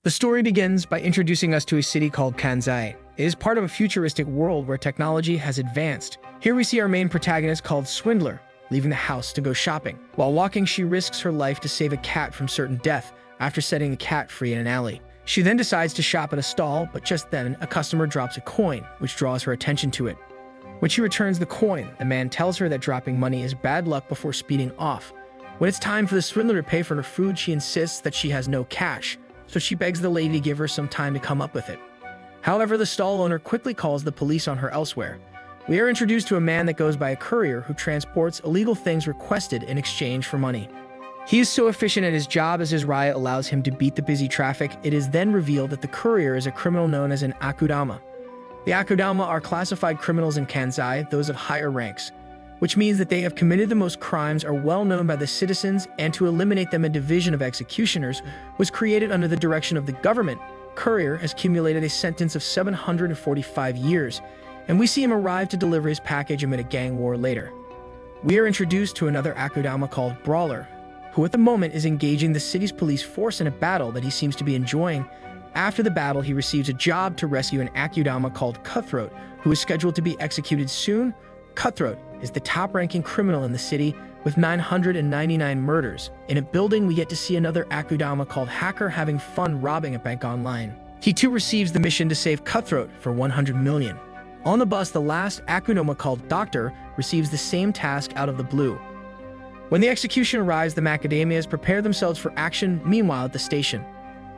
The story begins by introducing us to a city called Kansai. It is part of a futuristic world where technology has advanced. Here we see our main protagonist called Swindler, leaving the house to go shopping. While walking, she risks her life to save a cat from certain death after setting the cat free in an alley. She then decides to shop at a stall, but just then, a customer drops a coin, which draws her attention to it. When she returns the coin, the man tells her that dropping money is bad luck before speeding off. When it's time for the swindler to pay for her food, she insists that she has no cash, so she begs the lady to give her some time to come up with it. However, the stall owner quickly calls the police on her elsewhere. We are introduced to a man that goes by a courier who transports illegal things requested in exchange for money. He is so efficient at his job as his riot allows him to beat the busy traffic. It is then revealed that the courier is a criminal known as an Akudama. The Akudama are classified criminals in Kansai, those of higher ranks, which means that they have committed the most crimes, are well known by the citizens, and to eliminate them, a division of executioners was created under the direction of the government. Courier has accumulated a sentence of 745 years, and we see him arrive to deliver his package amid a gang war later. We are introduced to another Akudama called Brawler, who at the moment is engaging the city's police force in a battle that he seems to be enjoying. After the battle, he receives a job to rescue an Akudama called Cutthroat, who is scheduled to be executed soon. Cutthroat is the top-ranking criminal in the city with 999 murders. In a building, we get to see another Akudama called Hacker having fun robbing a bank online. He too receives the mission to save Cutthroat for 100 million. On the bus, the last Akudama called Doctor receives the same task out of the blue. When the execution arrives, the macadamias prepare themselves for action. Meanwhile, at the station,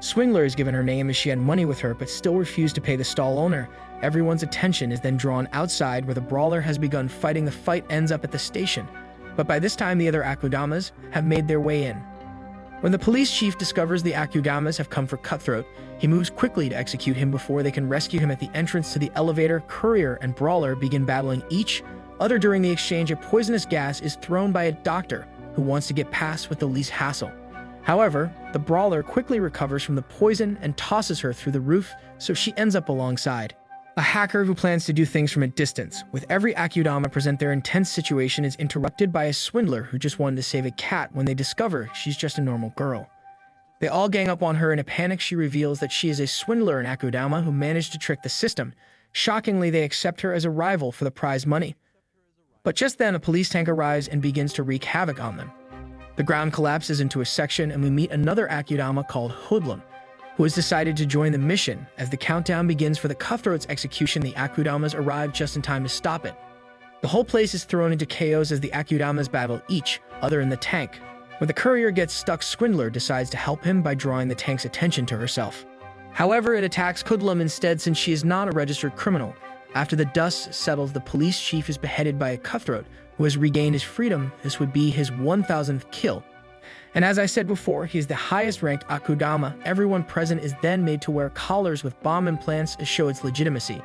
Swindler is given her name as she had money with her but still refused to pay the stall owner. Everyone's attention is then drawn outside where the Brawler has begun fighting. The fight ends up at the station, but by this time the other Akudamas have made their way in. When the police chief discovers the Akudamas have come for Cutthroat, he moves quickly to execute him before they can rescue him. At the entrance to the elevator, Courier and Brawler begin battling each other. During the exchange, a poisonous gas is thrown by a doctor who wants to get past with the least hassle. However, the Brawler quickly recovers from the poison and tosses her through the roof, so she ends up alongside a hacker who plans to do things from a distance. With every Akudama present, their intense situation is interrupted by a swindler who just wanted to save a cat when they discover she's just a normal girl. They all gang up on her. In a panic, she reveals that she is a swindler and Akudama who managed to trick the system. Shockingly, they accept her as a rival for the prize money. But just then, a police tank arrives and begins to wreak havoc on them. The ground collapses into a section, and we meet another Akudama called Hoodlum, who has decided to join the mission. As the countdown begins for the Cutthroat's execution, the Akudamas arrive just in time to stop it. The whole place is thrown into chaos as the Akudamas battle each other in the tank. When the courier gets stuck, Swindler decides to help him by drawing the tank's attention to herself. However, it attacks Hoodlum instead since she is not a registered criminal. After the dust settles, the police chief is beheaded by a Cutthroat who has regained his freedom. This would be his 1000th kill. And as I said before, he is the highest-ranked Akudama. Everyone present is then made to wear collars with bomb implants to show its legitimacy.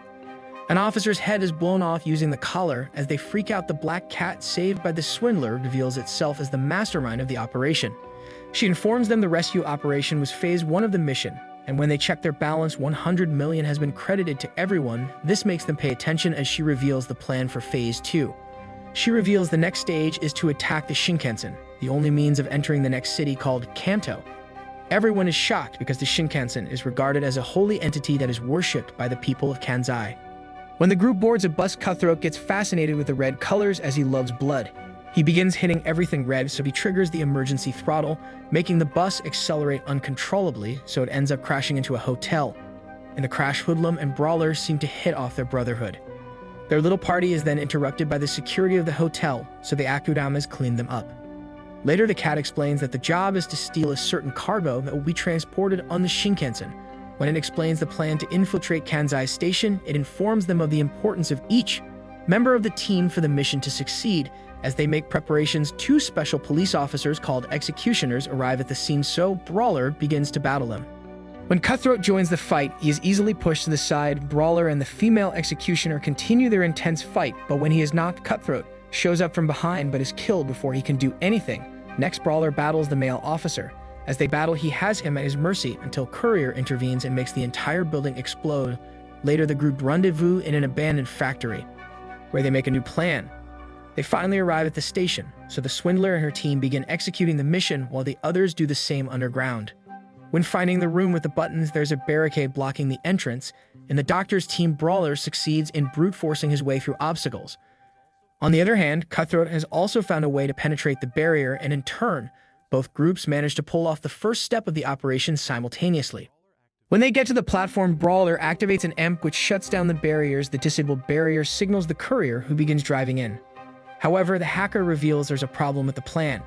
An officer's head is blown off using the collar. As they freak out, the black cat saved by the swindler reveals itself as the mastermind of the operation. She informs them the rescue operation was phase 1 of the mission, and when they check their balance, 100 million has been credited to everyone. This makes them pay attention as she reveals the plan for phase 2. She reveals the next stage is to attack the Shinkansen, the only means of entering the next city called Kanto. Everyone is shocked because the Shinkansen is regarded as a holy entity that is worshipped by the people of Kansai. When the group boards a bus, Cutthroat gets fascinated with the red colors as he loves blood. He begins hitting everything red, so he triggers the emergency throttle, making the bus accelerate uncontrollably, so it ends up crashing into a hotel. In the crash, Hoodlum and Brawler seem to hit off their brotherhood. Their little party is then interrupted by the security of the hotel, so the Akudamas clean them up. Later, the cat explains that the job is to steal a certain cargo that will be transported on the Shinkansen. When it explains the plan to infiltrate Kansai Station, it informs them of the importance of each member of the team for the mission to succeed. As they make preparations, 2 special police officers called executioners arrive at the scene, so Brawler begins to battle them. When Cutthroat joins the fight, he is easily pushed to the side. Brawler and the female executioner continue their intense fight, but when he is knocked, Cutthroat shows up from behind but is killed before he can do anything. Next, Brawler battles the male officer. As they battle, he has him at his mercy until Courier intervenes and makes the entire building explode. Later, the group rendezvous in an abandoned factory, where they make a new plan. They finally arrive at the station, so the swindler and her team begin executing the mission while the others do the same underground. When finding the room with the buttons, there's a barricade blocking the entrance, and the doctor's team Brawler succeeds in brute forcing his way through obstacles. On the other hand, Cutthroat has also found a way to penetrate the barrier, and in turn, both groups manage to pull off the first step of the operation simultaneously. When they get to the platform, Brawler activates an EMP which shuts down the barriers. The disabled barrier signals the Courier, who begins driving in. However, the hacker reveals there's a problem with the plan.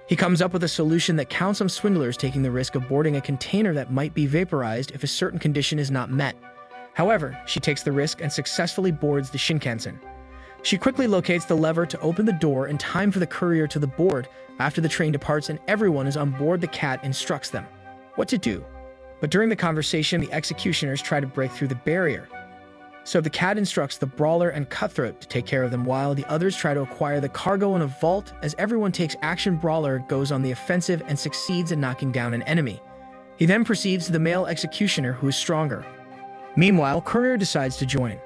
He comes up with a solution that counts on swindlers taking the risk of boarding a container that might be vaporized if a certain condition is not met. However, she takes the risk and successfully boards the Shinkansen. She quickly locates the lever to open the door in time for the Courier to the board. After the train departs and everyone is on board, the cat instructs them what to do. But during the conversation, the executioners try to break through the barrier. So the cat instructs the Brawler and Cutthroat to take care of them while the others try to acquire the cargo in a vault. As everyone takes action, Brawler goes on the offensive and succeeds in knocking down an enemy. He then proceeds to the male executioner, who is stronger. Meanwhile, Courier decides to join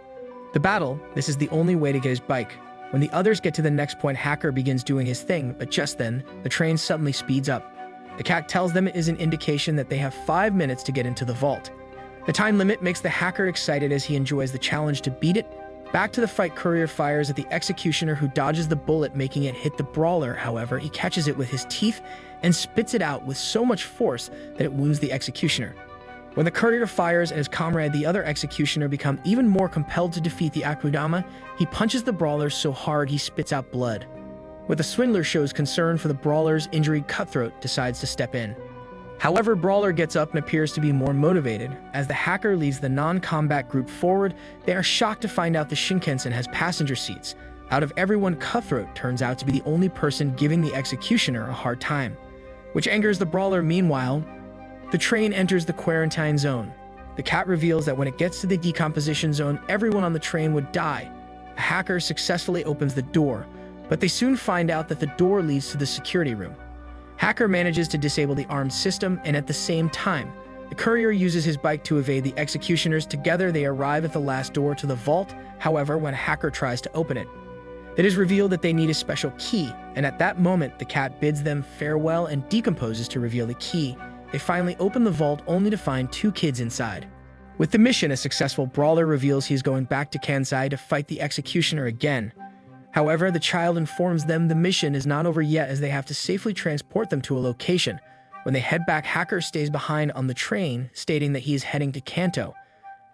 the battle. This is the only way to get his bike. When the others get to the next point, Hacker begins doing his thing, but just then, the train suddenly speeds up. The cat tells them it is an indication that they have 5 minutes to get into the vault. The time limit makes the hacker excited as he enjoys the challenge to beat it. Back to the fight, Courier fires at the executioner, who dodges the bullet, making it hit the Brawler. However, he catches it with his teeth and spits it out with so much force that it wounds the executioner. When the Courier fires at his comrade, the other executioner becomes even more compelled to defeat the Akudama. He punches the Brawler so hard he spits out blood. When the swindler shows concern for the Brawler's injury, Cutthroat decides to step in. However, Brawler gets up and appears to be more motivated. As the hacker leads the non-combat group forward, they are shocked to find out the Shinkansen has passenger seats. Out of everyone, Cutthroat turns out to be the only person giving the executioner a hard time, which angers the Brawler. Meanwhile, the train enters the quarantine zone. The cat reveals that when it gets to the decomposition zone, everyone on the train would die. The hacker successfully opens the door, but they soon find out that the door leads to the security room. Hacker manages to disable the armed system, and at the same time, the Courier uses his bike to evade the executioners. Together, they arrive at the last door to the vault. However, when Hacker tries to open it, it is revealed that they need a special key, and at that moment, the cat bids them farewell and decomposes to reveal the key. They finally open the vault only to find 2 kids inside. With the mission a successful, Brawler reveals he is going back to Kansai to fight the executioner again. However, the child informs them the mission is not over yet, as they have to safely transport them to a location. When they head back, Hacker stays behind on the train, stating that he is heading to Kanto,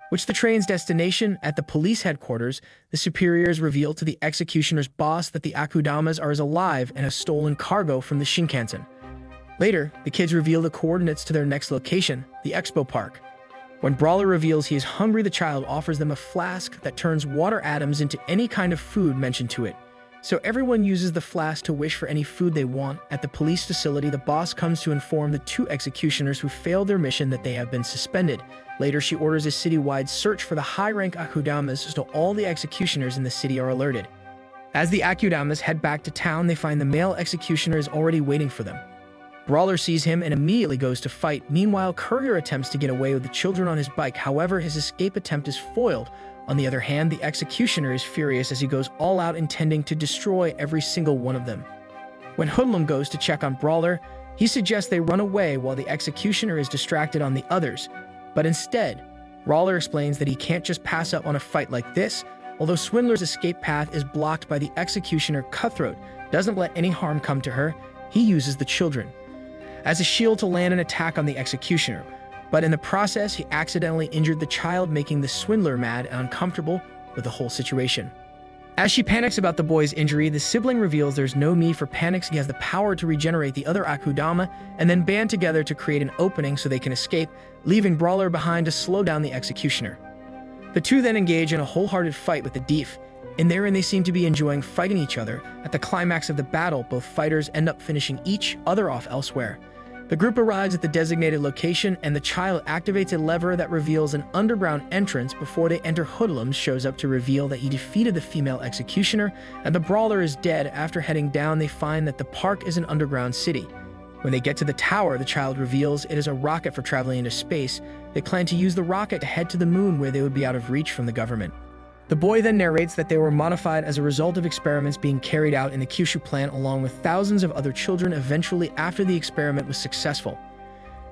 which the train's destination. At the police headquarters, the superiors reveal to the executioner's boss that the Akudamas are alive and have stolen cargo from the Shinkansen. Later, the kids reveal the coordinates to their next location, the Expo Park. When Brawler reveals he is hungry, the child offers them a flask that turns water atoms into any kind of food mentioned to it. So everyone uses the flask to wish for any food they want. At the police facility, the boss comes to inform the 2 executioners who failed their mission that they have been suspended. Later, she orders a citywide search for the high-rank Akudamas, so all the executioners in the city are alerted. As the Akudamas head back to town, they find the male executioner is already waiting for them. Brawler sees him and immediately goes to fight. Meanwhile, Courier attempts to get away with the children on his bike. However, his escape attempt is foiled. On the other hand, the executioner is furious as he goes all out, intending to destroy every single one of them. When Hoodlum goes to check on Brawler, he suggests they run away while the executioner is distracted on the others. But instead, Brawler explains that he can't just pass up on a fight like this. Although Swindler's escape path is blocked by the executioner, Cutthroat doesn't let any harm come to her. He uses the children as a shield to land an attack on the executioner, but in the process, he accidentally injured the child, making the swindler mad and uncomfortable with the whole situation. As she panics about the boy's injury, the sibling reveals there's no need for panics. He has the power to regenerate the other Akudama and then band together to create an opening so they can escape, leaving Brawler behind to slow down the executioner. The 2 then engage in a wholehearted fight with the Thief. In therein, they seem to be enjoying fighting each other. At the climax of the battle, both fighters end up finishing each other off elsewhere. The group arrives at the designated location, and the child activates a lever that reveals an underground entrance. Before they enter, Hoodlum shows up to reveal that he defeated the female executioner, and the Brawler is dead. After heading down, they find that the park is an underground city. When they get to the tower, the child reveals it is a rocket for traveling into space. They plan to use the rocket to head to the moon, where they would be out of reach from the government. The boy then narrates that they were modified as a result of experiments being carried out in the Kyushu plant along with thousands of other children. Eventually, after the experiment was successful,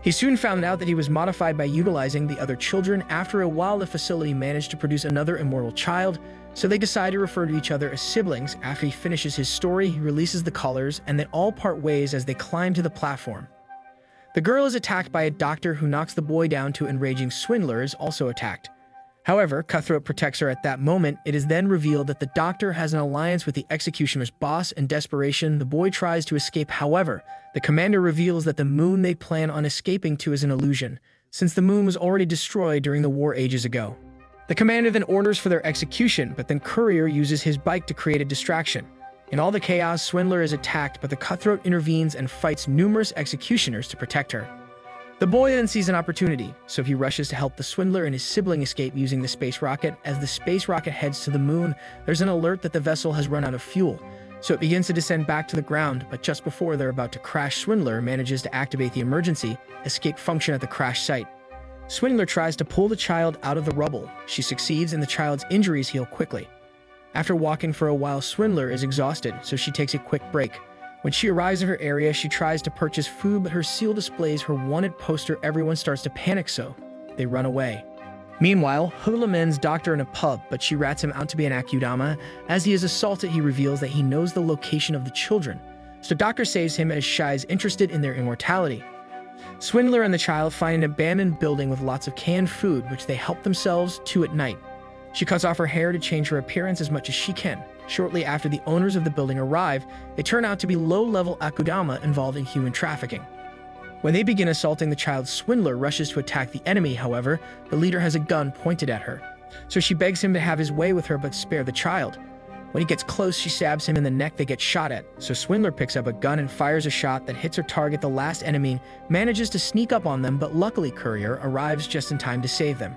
He soon found out that he was modified by utilizing the other children. After a while, the facility managed to produce another immortal child, so they decide to refer to each other as siblings. After he finishes his story, he releases the collars, and they all part ways as they climb to the platform. The girl is attacked by a doctor who knocks the boy down. An enraging swindler is also attacked. However, Cutthroat protects her at that moment. It is then revealed that the doctor has an alliance with the executioner's boss. In desperation, the boy tries to escape. However, the commander reveals that the moon they plan on escaping to is an illusion, since the moon was already destroyed during the war ages ago. The commander then orders for their execution, but then Courier uses his bike to create a distraction. In all the chaos, Swindler is attacked, but the Cutthroat intervenes and fights numerous executioners to protect her. The boy then sees an opportunity, so he rushes to help the Swindler and his sibling escape using the space rocket. As the space rocket heads to the moon, there's an alert that the vessel has run out of fuel, so it begins to descend back to the ground. But just before they're about to crash, Swindler manages to activate the emergency escape function at the crash site. Swindler tries to pull the child out of the rubble. She succeeds, and the child's injuries heal quickly. After walking for a while, Swindler is exhausted, so she takes a quick break. When she arrives at her area, she tries to purchase food, but her seal displays her wanted poster. Everyone starts to panic, so they run away. Meanwhile, Hoodlum ends Doctor in a pub, but she rats him out to be an Akudama. As he is assaulted, he reveals that he knows the location of the children, so Doctor saves him as Shy is interested in their immortality. Swindler and the child find an abandoned building with lots of canned food, which they help themselves to at night. She cuts off her hair to change her appearance as much as she can. Shortly after the owners of the building arrive, they turn out to be low-level Akudama involved in human trafficking. When they begin assaulting the child, Swindler rushes to attack the enemy. However, the leader has a gun pointed at her, so she begs him to have his way with her but spare the child. When he gets close, she stabs him in the neck. They get shot at, so Swindler picks up a gun and fires a shot that hits her target. The last enemy manages to sneak up on them, but luckily Courier arrives just in time to save them.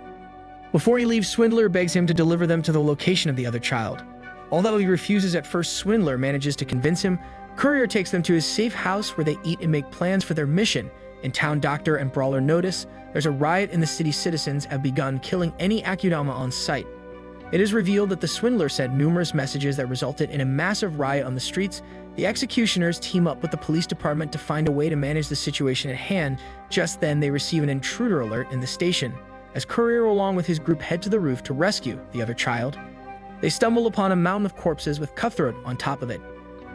Before he leaves, Swindler begs him to deliver them to the location of the other child. Although he refuses at first, Swindler manages to convince him. Courier takes them to his safe house where they eat and make plans for their mission. In town, Doctor and Brawler notice there's a riot in the city. Citizens have begun killing any Akudama on sight. It is revealed that the Swindler sent numerous messages that resulted in a massive riot on the streets. The executioners team up with the police department to find a way to manage the situation at hand. Just then, they receive an intruder alert in the station. As Courier along with his group head to the roof to rescue the other child, they stumble upon a mountain of corpses with Cutthroat on top of it.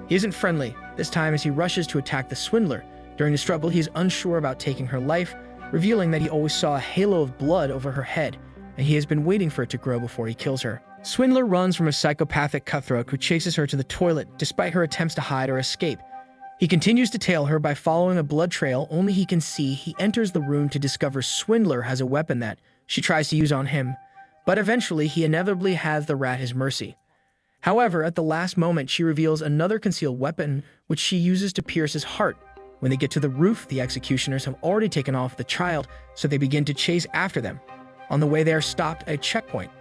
He isn't friendly this time as he rushes to attack the Swindler. During the struggle, he is unsure about taking her life, revealing that he always saw a halo of blood over her head, and he has been waiting for it to grow before he kills her. Swindler runs from a psychopathic Cutthroat who chases her to the toilet despite her attempts to hide or escape. He continues to tail her by following a blood trail only he can see. He enters the room to discover Swindler has a weapon that she tries to use on him, but eventually he inevitably has the rat his mercy. However, at the last moment, she reveals another concealed weapon, which she uses to pierce his heart. When they get to the roof, the executioners have already taken off the child, so they begin to chase after them. On the way, they are stopped at a checkpoint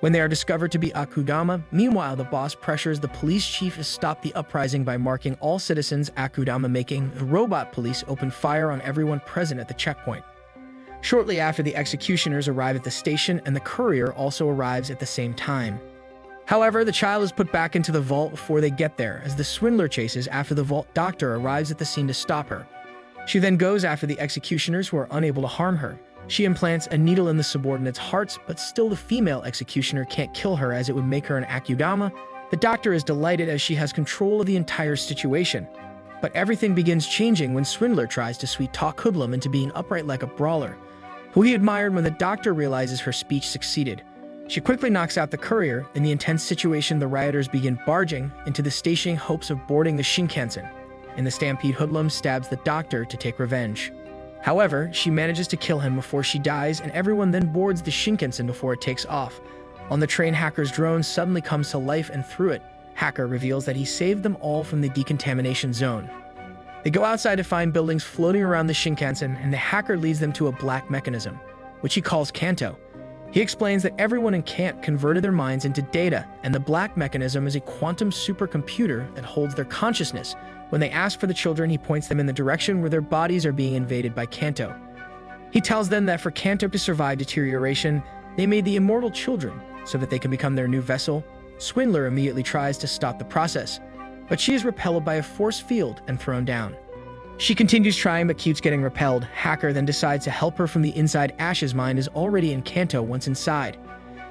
when they are discovered to be Akudama. Meanwhile, the boss pressures the police chief to stop the uprising by marking all citizens Akudama, making the robot police open fire on everyone present at the checkpoint. Shortly after, the executioners arrive at the station, and the Courier also arrives at the same time. However, the child is put back into the vault before they get there, as the Swindler chases after the vault. Doctor arrives at the scene to stop her. She then goes after the executioners, who are unable to harm her. She implants a needle in the subordinates' hearts, but still the female executioner can't kill her as it would make her an Akudama. The doctor is delighted as she has control of the entire situation. But everything begins changing when Swindler tries to sweet-talk Hoodlum into being upright like a Brawler, who he admired. When the doctor realizes her speech succeeded, she quickly knocks out the Courier. In the intense situation, the rioters begin barging into the station in hopes of boarding the Shinkansen. In the stampede, Hoodlum stabs the doctor to take revenge. However, she manages to kill him before she dies, and everyone then boards the Shinkansen before it takes off. On the train, Hacker's drone suddenly comes to life, and through it, Hacker reveals that he saved them all from the decontamination zone. They go outside to find buildings floating around the Shinkansen, and the Hacker leads them to a black mechanism, which he calls Kanto. He explains that everyone in Kant converted their minds into data, and the black mechanism is a quantum supercomputer that holds their consciousness. When they ask for the children, he points them in the direction where their bodies are being invaded by Kanto. He tells them that for Kanto to survive deterioration, they made the immortal children so that they can become their new vessel. Swindler immediately tries to stop the process, but she is repelled by a force field and thrown down. She continues trying but keeps getting repelled. Hacker then decides to help her from the inside. Ash's mind is already in Kanto once inside.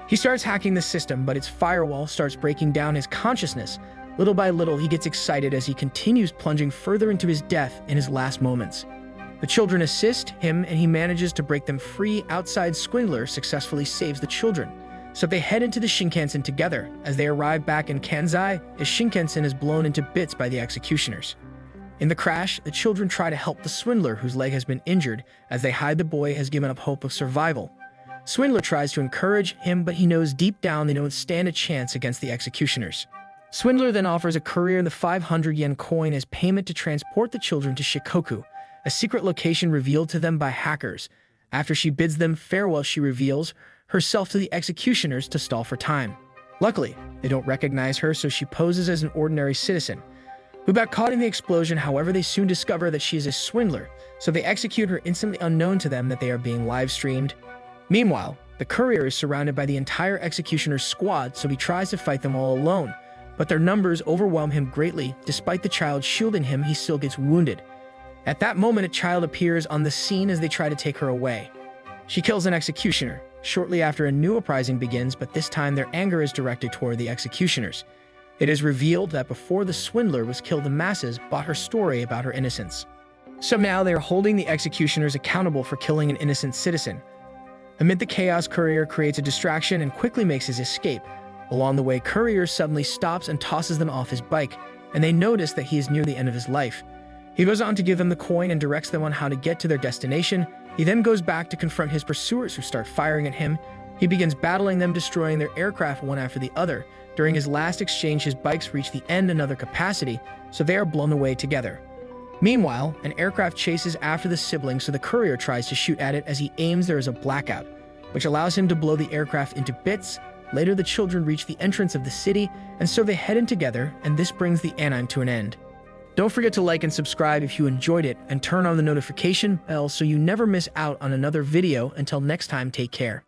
He starts hacking the system, but its firewall starts breaking down his consciousness. Little by little, he gets excited as he continues plunging further into his death in his last moments. The children assist him, and he manages to break them free outside. Swindler successfully saves the children, so they head into the Shinkansen together. As they arrive back in Kansai, the Shinkansen is blown into bits by the executioners. In the crash, the children try to help the swindler, whose leg has been injured. As they hide, the boy has given up hope of survival. Swindler tries to encourage him, but he knows deep down they don't stand a chance against the executioners. Swindler then offers a courier the 500 yen coin as payment to transport the children to Shikoku, a secret location revealed to them by hackers. After she bids them farewell, she reveals herself to the executioners to stall for time. Luckily, they don't recognize her, so she poses as an ordinary citizen who got caught in the explosion. However, they soon discover that she is a swindler, so they execute her instantly, unknown to them that they are being live-streamed. Meanwhile, the courier is surrounded by the entire executioner's squad, so he tries to fight them all alone, but their numbers overwhelm him greatly. Despite the child shielding him, he still gets wounded. At that moment, a child appears on the scene as they try to take her away. She kills an executioner. Shortly after, a new uprising begins, but this time their anger is directed toward the executioners. It is revealed that before the swindler was killed, the masses bought her story about her innocence. So now they are holding the executioners accountable for killing an innocent citizen. Amid the chaos, Courier creates a distraction and quickly makes his escape. Along the way, Courier suddenly stops and tosses them off his bike, and they notice that he is near the end of his life. He goes on to give them the coin and directs them on how to get to their destination. He then goes back to confront his pursuers, who start firing at him. He begins battling them, destroying their aircraft one after the other. During his last exchange, his bikes reach the end another capacity, so they are blown away together. Meanwhile, an aircraft chases after the sibling, so the courier tries to shoot at it. As he aims, there is a blackout, which allows him to blow the aircraft into bits. Later, the children reach the entrance of the city, and so they head in together, and this brings the anime to an end. Don't forget to like and subscribe if you enjoyed it, and turn on the notification bell so you never miss out on another video. Until next time, take care.